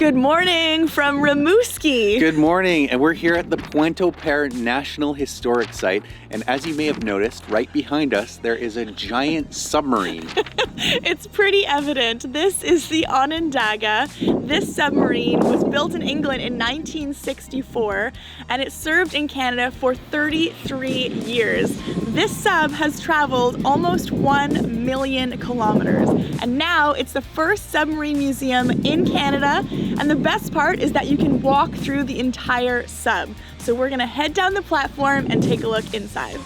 Good morning from Rimouski. Good morning, and we're here at the Pointe-au-Père National Historic Site, and as you may have noticed, right behind us, there is a giant submarine. It's pretty evident. This is the Onondaga. This submarine was built in England in 1964, and it served in Canada for 33 years. This sub has traveled almost 1 million kilometers, and now it's the first submarine museum in Canada. And the best part is that you can walk through the entire sub. So we're gonna head down the platform and take a look inside.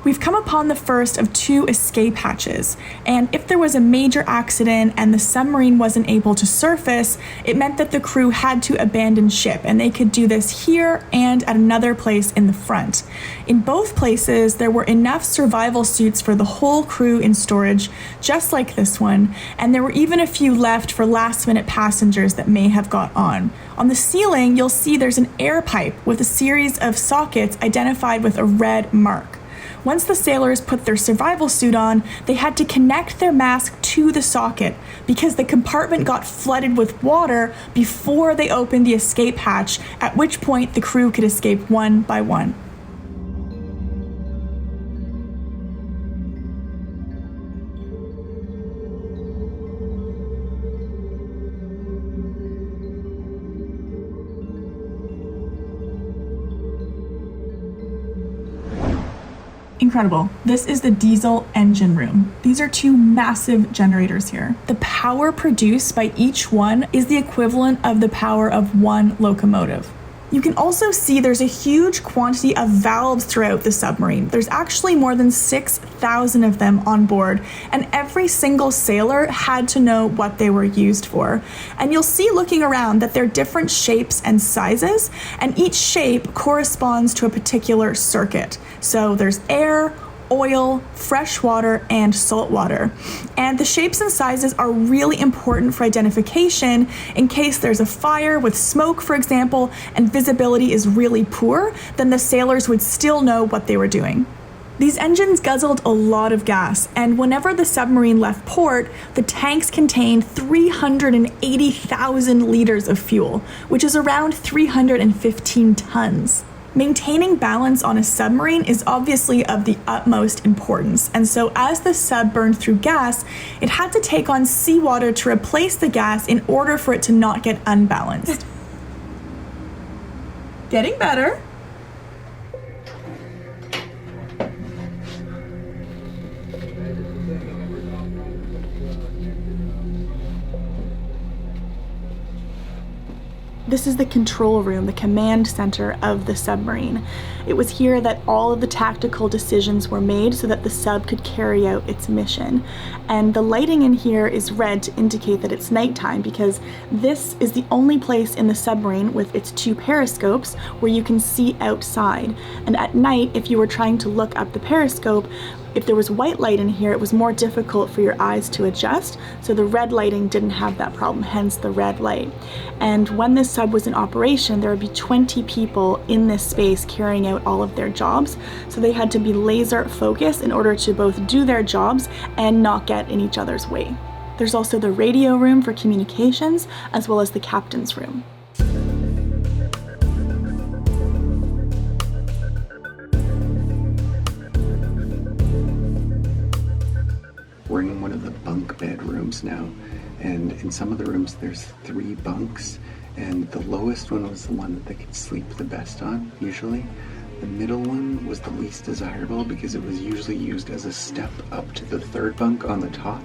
We've come upon the first of 2 escape hatches, and if there was a major accident and the submarine wasn't able to surface, it meant that the crew had to abandon ship, and they could do this here and at another place in the front. In both places, there were enough survival suits for the whole crew in storage, just like this one, and there were even a few left for last-minute passengers that may have got on. On the ceiling, you'll see there's an air pipe with a series of sockets identified with a red mark. Once the sailors put their survival suit on, they had to connect their mask to the socket because the compartment got flooded with water before they opened the escape hatch, at which point the crew could escape one by one. Incredible. This is the diesel engine room. These are 2 massive generators here. The power produced by each one is the equivalent of the power of 1 locomotive. You can also see there's a huge quantity of valves throughout the submarine. There's actually more than 6,000 of them on board, and every single sailor had to know what they were used for. And you'll see looking around that they're different shapes and sizes, and each shape corresponds to a particular circuit. So there's air, oil, fresh water, and salt water. And the shapes and sizes are really important for identification in case there's a fire with smoke, for example, and visibility is really poor, then the sailors would still know what they were doing. These engines guzzled a lot of gas, and whenever the submarine left port, the tanks contained 380,000 liters of fuel, which is around 315 tons. Maintaining balance on a submarine is obviously of the utmost importance, and so as the sub burned through gas, it had to take on seawater to replace the gas in order for it to not get unbalanced. Getting better. This is the control room, the command center of the submarine. It was here that all of the tactical decisions were made so that the sub could carry out its mission. And the lighting in here is red to indicate that it's nighttime because this is the only place in the submarine with its 2 periscopes where you can see outside. And at night, if you were trying to look up the periscope, if there was white light in here, it was more difficult for your eyes to adjust, so the red lighting didn't have that problem, hence the red light. And when this sub was in operation, there would be 20 people in this space carrying out all of their jobs, so they had to be laser focused in order to both do their jobs and not get in each other's way. There's also the radio room for communications, as well as the captain's room. We're in one of the bunk bed rooms now, and in some of the rooms there's 3 bunks, and the lowest one was the one that they could sleep the best on, usually. The middle one was the least desirable because it was usually used as a step up to the 3rd bunk on the top,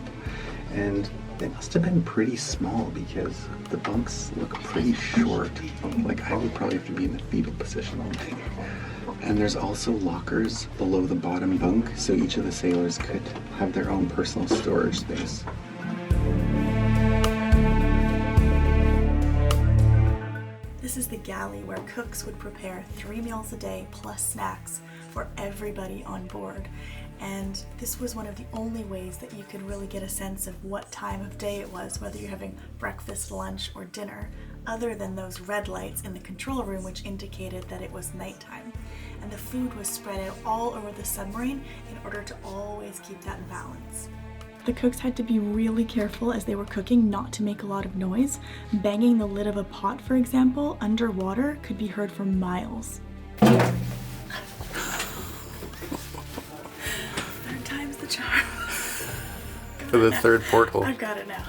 and they must have been pretty small because the bunks look pretty short. Like, I would probably have to be in the fetal position all day. And there's also lockers below the bottom bunk, so each of the sailors could have their own personal storage space. This is the galley where cooks would prepare 3 meals a day plus snacks for everybody on board. And this was one of the only ways that you could really get a sense of what time of day it was, whether you're having breakfast, lunch, or dinner, other than those red lights in the control room which indicated that it was nighttime. And the food was spread out all over the submarine in order to always keep that in balance. The cooks had to be really careful as they were cooking not to make a lot of noise. Banging the lid of a pot, for example, underwater could be heard for miles. Third time's the charm. For the third porthole. I've got it now.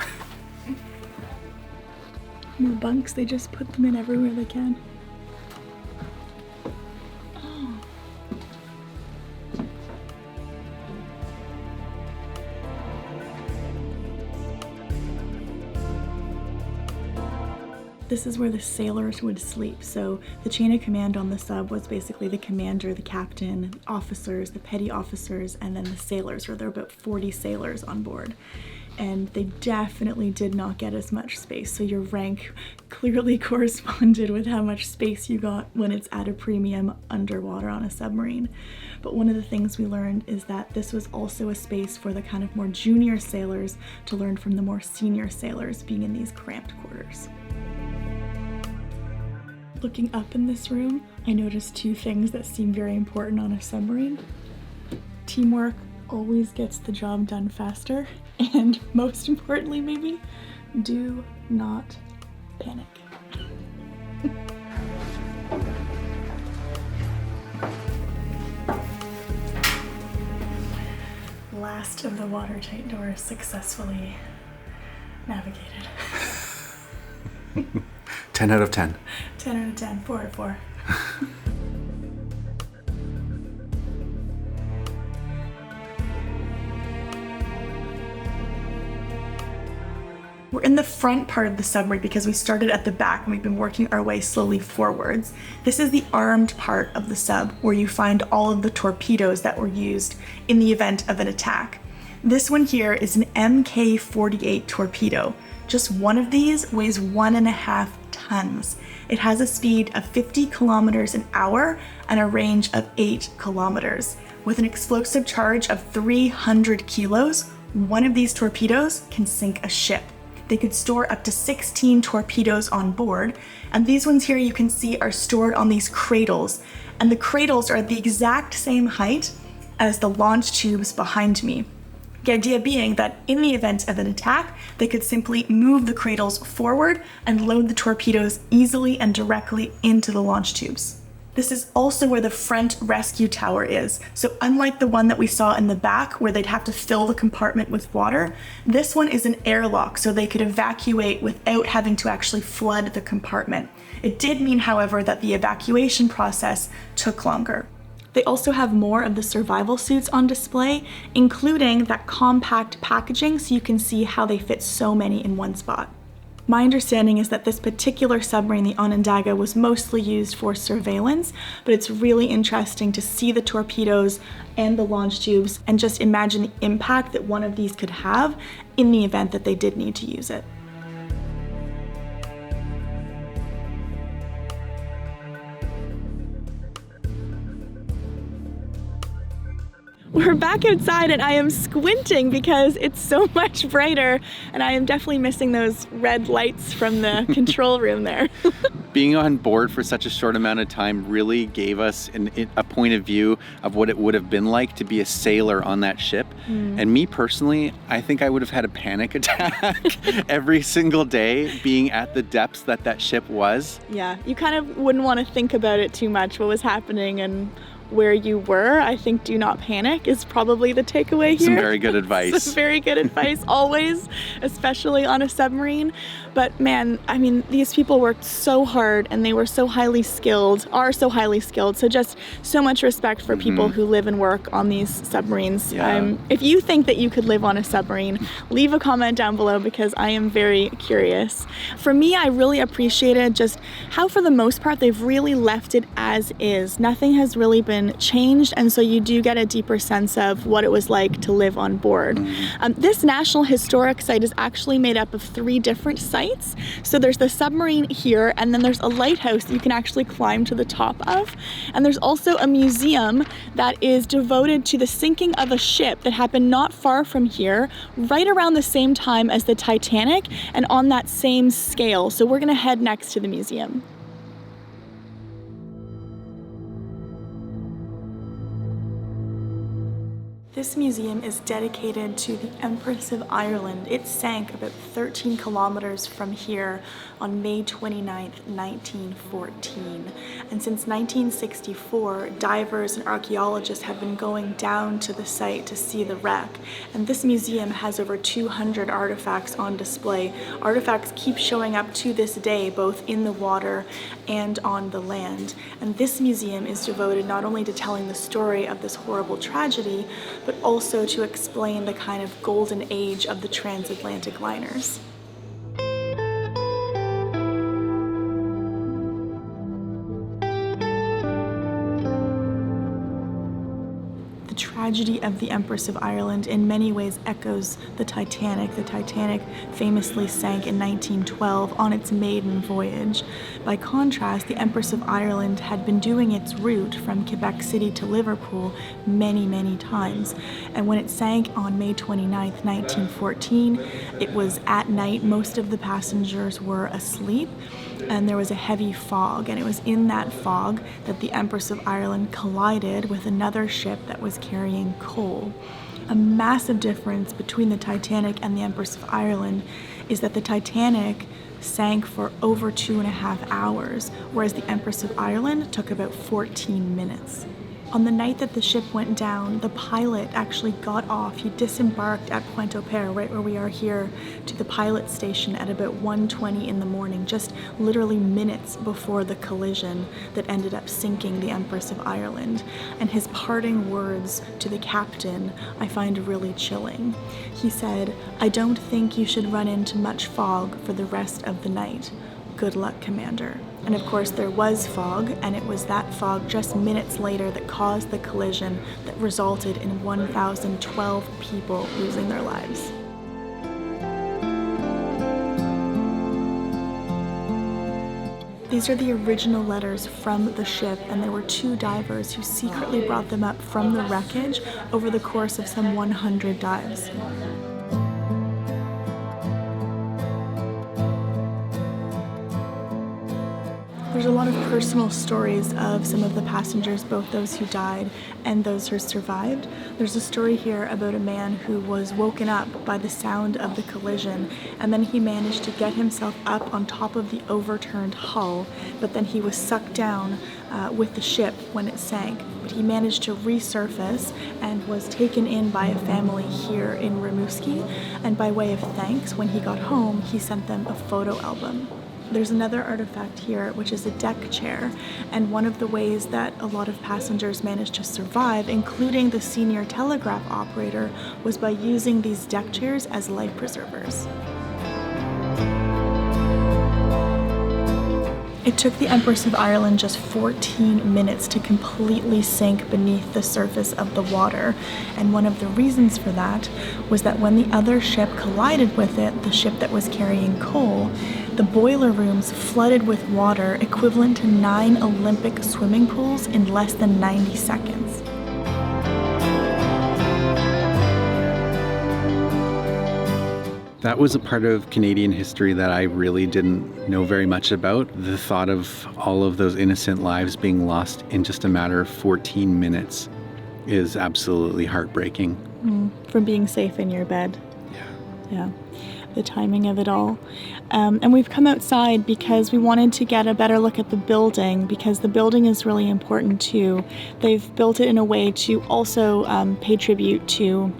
More bunks, they just put them in everywhere they can. Oh. This is where the sailors would sleep. So the chain of command on the sub was basically the commander, the captain, the officers, the petty officers, and then the sailors, where there were about 40 sailors on board. And they definitely did not get as much space. So your rank clearly corresponded with how much space you got when it's at a premium underwater on a submarine. But one of the things we learned is that this was also a space for the kind of more junior sailors to learn from the more senior sailors, being in these cramped quarters. Looking up in this room, I noticed two things that seem very important on a submarine. Teamwork always gets the job done faster, and most importantly maybe, do not panic. Last of the watertight doors successfully navigated. 10 out of 10. 10 out of 10, 4 out of 4. We're in the front part of the submarine because we started at the back and we've been working our way slowly forwards. This is the armed part of the sub where you find all of the torpedoes that were used in the event of an attack. This one here is an Mk48 torpedo. Just one of these weighs 1.5 tons. It has a speed of 50 kilometers an hour and a range of 8 kilometers. With an explosive charge of 300 kilos, one of these torpedoes can sink a ship. They could store up to 16 torpedoes on board, and these ones here you can see are stored on these cradles, and the cradles are the exact same height as the launch tubes behind me. The idea being that in the event of an attack, they could simply move the cradles forward and load the torpedoes easily and directly into the launch tubes. This is also where the front rescue tower is. So unlike the one that we saw in the back where they'd have to fill the compartment with water, this one is an airlock so they could evacuate without having to actually flood the compartment. It did mean, however, that the evacuation process took longer. They also have more of the survival suits on display, including that compact packaging so you can see how they fit so many in one spot. My understanding is that this particular submarine, the Onondaga, was mostly used for surveillance, but it's really interesting to see the torpedoes and the launch tubes and just imagine the impact that one of these could have in the event that they did need to use it. We're back outside and I am squinting because it's so much brighter and I am definitely missing those red lights from the control room there. Being on board for such a short amount of time really gave us a point of view of what it would have been like to be a sailor on that ship. And me personally, I think I would have had a panic attack every single day being at the depths that that ship was. Yeah, you kind of wouldn't want to think about it too much, what was happening and where you were. I think do not panic is probably the takeaway here. Some very good advice. Some very good advice, always, especially on a submarine. But man, I mean, these people worked so hard and they were so highly skilled, are so highly skilled. So just so much respect for people who live and work on these submarines. Yeah. If you think that you could live on a submarine, leave a comment down below because I am very curious. For me, I really appreciated just how for the most part, they've really left it as is. Nothing has really been population changed, and so you do get a deeper sense of what it was like to live on board. This National Historic Site is actually made up of 3 different sites. So there's the submarine here, and then there's a lighthouse that you can actually climb to the top of. And there's also a museum that is devoted to the sinking of a ship that happened not far from here, right around the same time as the Titanic, and on that same scale. So we're gonna head next to the museum. This museum is dedicated to the Empress of Ireland. It sank about 13 kilometers from here on May 29th, 1914. And since 1964, divers and archaeologists have been going down to the site to see the wreck. And this museum has over 200 artifacts on display. Artifacts keep showing up to this day, both in the water and on the land. And this museum is devoted not only to telling the story of this horrible tragedy, but also to explain the kind of golden age of the transatlantic liners. The tragedy of the Empress of Ireland in many ways echoes the Titanic. The Titanic famously sank in 1912 on its maiden voyage. By contrast, the Empress of Ireland had been doing its route from Quebec City to Liverpool many, many times. And when it sank on May 29th, 1914, it was at night. Most of the passengers were asleep, and there was a heavy fog, and it was in that fog that the Empress of Ireland collided with another ship that was carrying coal. A massive difference between the Titanic and the Empress of Ireland is that the Titanic sank for over 2.5 hours, whereas the Empress of Ireland took about 14 minutes. On the night that the ship went down, the pilot actually got off. He disembarked at Pointe-au-Père, right where we are here, to the pilot station at about 1:20 in the morning, just literally minutes before the collision that ended up sinking the Empress of Ireland. And his parting words to the captain I find really chilling. He said, "I don't think you should run into much fog for the rest of the night. Good luck, Commander." And of course there was fog, and it was that fog just minutes later that caused the collision that resulted in 1,012 people losing their lives. These are the original letters from the ship, and there were 2 divers who secretly brought them up from the wreckage over the course of some 100 dives. There's a lot of personal stories of some of the passengers, both those who died and those who survived. There's a story here about a man who was woken up by the sound of the collision, and then he managed to get himself up on top of the overturned hull, but then he was sucked down with the ship when it sank. But he managed to resurface and was taken in by a family here in Rimouski, and by way of thanks, when he got home, he sent them a photo album. There's another artifact here, which is a deck chair, and one of the ways that a lot of passengers managed to survive, including the senior telegraph operator, was by using these deck chairs as life preservers. It took the Empress of Ireland just 14 minutes to completely sink beneath the surface of the water, and one of the reasons for that was that when the other ship collided with it, the ship that was carrying coal, the boiler rooms flooded with water equivalent to 9 Olympic swimming pools in less than 90 seconds. That was a part of Canadian history that I really didn't know very much about. The thought of all of those innocent lives being lost in just a matter of 14 minutes is absolutely heartbreaking. From being safe in your bed. Yeah. The timing of it all. And we've come outside because we wanted to get a better look at the building, because the building is really important too. They've built it in a way to also pay tribute to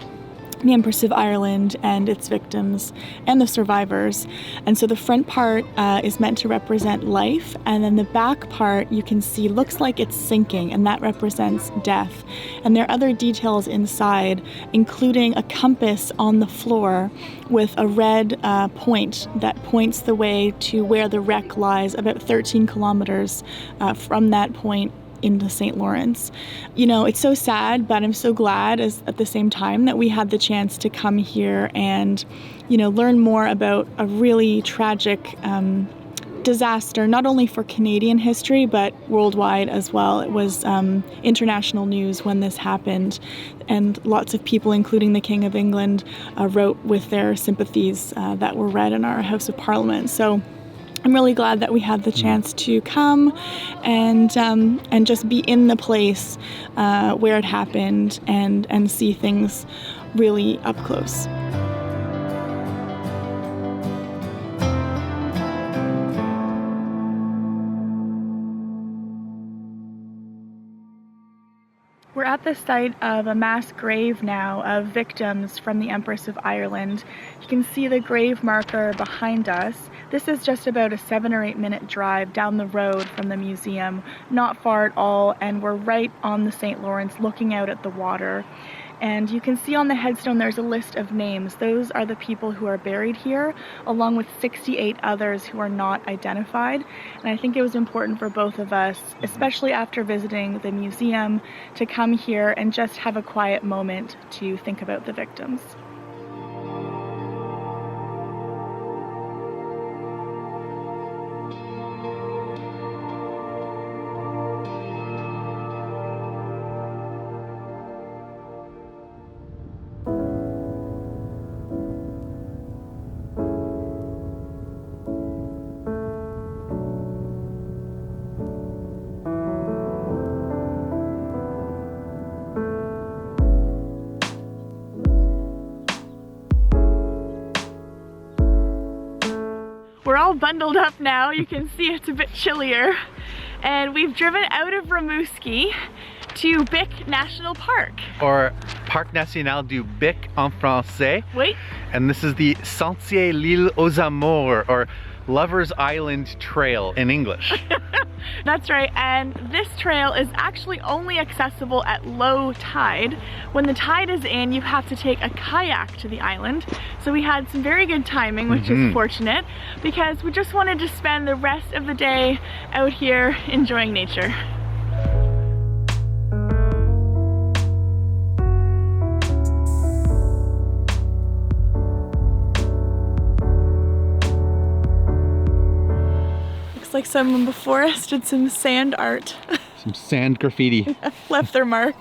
the Empress of Ireland and its victims and the survivors. And so the front part is meant to represent life, and then the back part you can see looks like it's sinking, and that represents death. And there are other details inside, including a compass on the floor with a red point that points the way to where the wreck lies, about 13 kilometers from that point in the St. Lawrence. You know, it's so sad, but I'm so glad at the same time that we had the chance to come here and, you know, learn more about a really tragic disaster, not only for Canadian history, but worldwide as well. It was international news when this happened, and lots of people, including the King of England, wrote with their sympathies that were read in our House of Parliament. So I'm really glad that we had the chance to come and just be in the place where it happened and see things really up close. We're at the site of a mass grave now of victims from the Empress of Ireland. You can see the grave marker behind us. This is just about a 7 or 8 minute drive down the road from the museum, not far at all, and we're right on the St. Lawrence looking out at the water. And you can see on the headstone there's a list of names. Those are the people who are buried here, along with 68 others who are not identified. And I think it was important for both of us, especially after visiting the museum, to come here and just have a quiet moment to think about the victims. We're all bundled up now. You can see it's a bit chillier. And we've driven out of Rimouski to Bic National Park. Or Parc National du Bic en français. Wait. And this is the Sentier l'Île aux Amours, or Lover's Island Trail in English. That's right, and this trail is actually only accessible at low tide. When the tide is in, you have to take a kayak to the island. So we had some very good timing, which is fortunate, because we just wanted to spend the rest of the day out here enjoying nature. Like someone before us did some sand art. Some sand graffiti. Left their mark.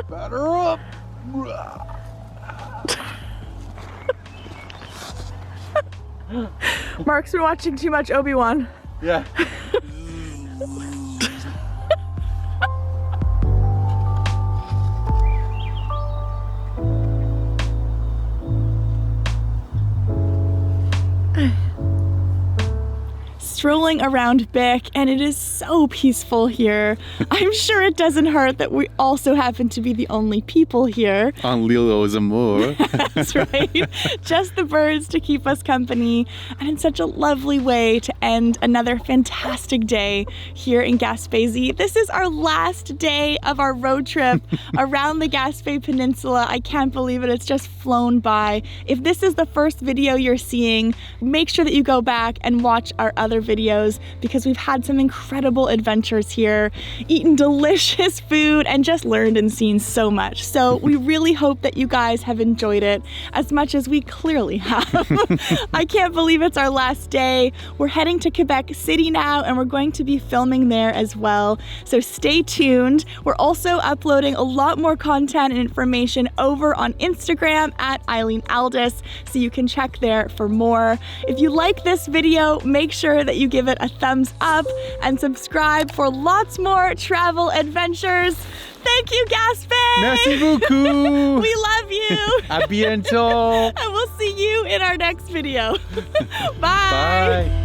Batter up! Mark's been watching too much Obi-Wan. Yeah. Strolling around Bic, and it is so peaceful here. I'm sure it doesn't hurt that we also happen to be the only people here. On l'Île aux Amours. That's right. Just the birds to keep us company, and in such a lovely way to end another fantastic day here in Gaspésie. This is our last day of our road trip around the Gaspé Peninsula. I can't believe it. It's just flown by. If this is the first video you're seeing, make sure that you go back and watch our other videos, because we've had some incredible adventures here, eaten delicious food, and just learned and seen so much. So we really hope that you guys have enjoyed it as much as we clearly have. I can't believe it's our last day. We're heading to Quebec City now, and we're going to be filming there as well. So stay tuned. We're also uploading a lot more content and information over on Instagram at Eileen Aldis, so you can check there for more. If you like this video, make sure that you give it a thumbs up and subscribe for lots more travel adventures. Thank you, Gaspé! Merci beaucoup! We love you! À bientôt! And we'll see you in our next video. Bye! Bye!